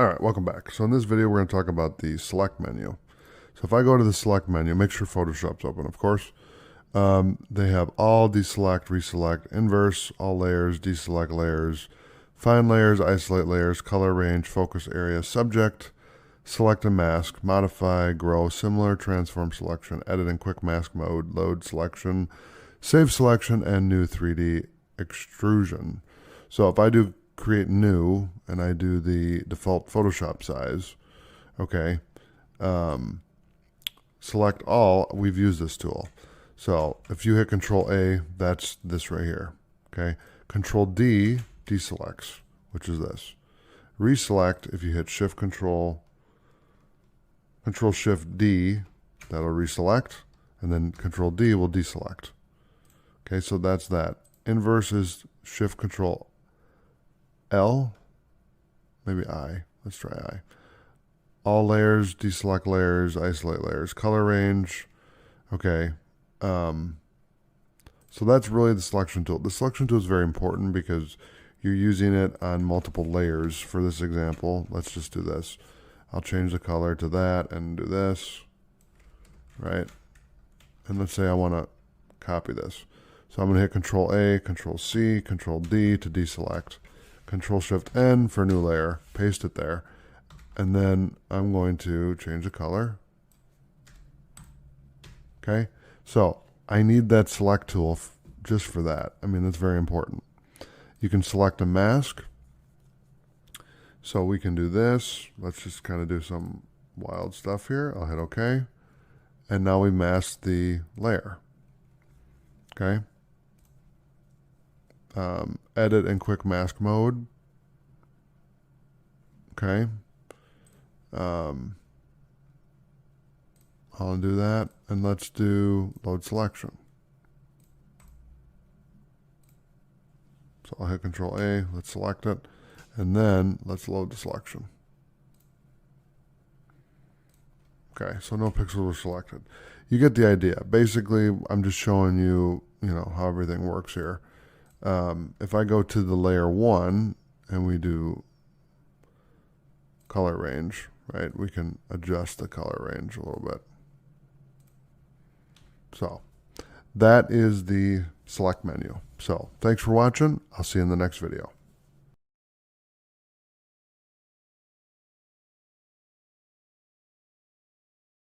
All right, welcome back. So in this video, we're going to talk about the select menu. So if I go to the select menu, make sure Photoshop's open, of course. They have all deselect, reselect, inverse, all layers, deselect layers, find layers, isolate layers, color range, focus area, subject, select and mask, modify, grow, similar, transform selection, edit in quick mask mode, load selection, save selection, and new 3D extrusion. So if I do create new and I do the default Photoshop size, okay, select all, we've used this tool. So if you hit Control A, that's this right here, okay? Control D deselects, which is this. Reselect, if you hit Control Shift D, that'll reselect, and then Control D will deselect. Okay, so that's that. Inverse is Shift Control L, maybe I. Let's try I. All layers, deselect layers, isolate layers, color range. Okay. So that's really the selection tool. The selection tool is very important because you're using it on multiple layers. For this example, let's just do this. I'll change the color to that and do this, right? And let's say I want to copy this. So I'm going to hit Control A, Control C, Control D to deselect. Control Shift N for a new layer, paste it there. And then I'm going to change the color. Okay, so I need that select tool just for that. I mean, that's very important. You can select a mask. So we can do this. Let's just kind of do some wild stuff here. I'll hit OK. And now we mask the layer. Okay. Edit in quick mask mode. Okay. I'll do that, and let's do load selection. So I'll hit Control A, let's select it, and then let's load the selection. Okay, so no pixels were selected. You get the idea. Basically, I'm just showing you, how everything works here. If I go to the layer 1 and we do color range, right, we can adjust the color range a little bit. So that is the select menu. So thanks for watching. I'll see you in the next video.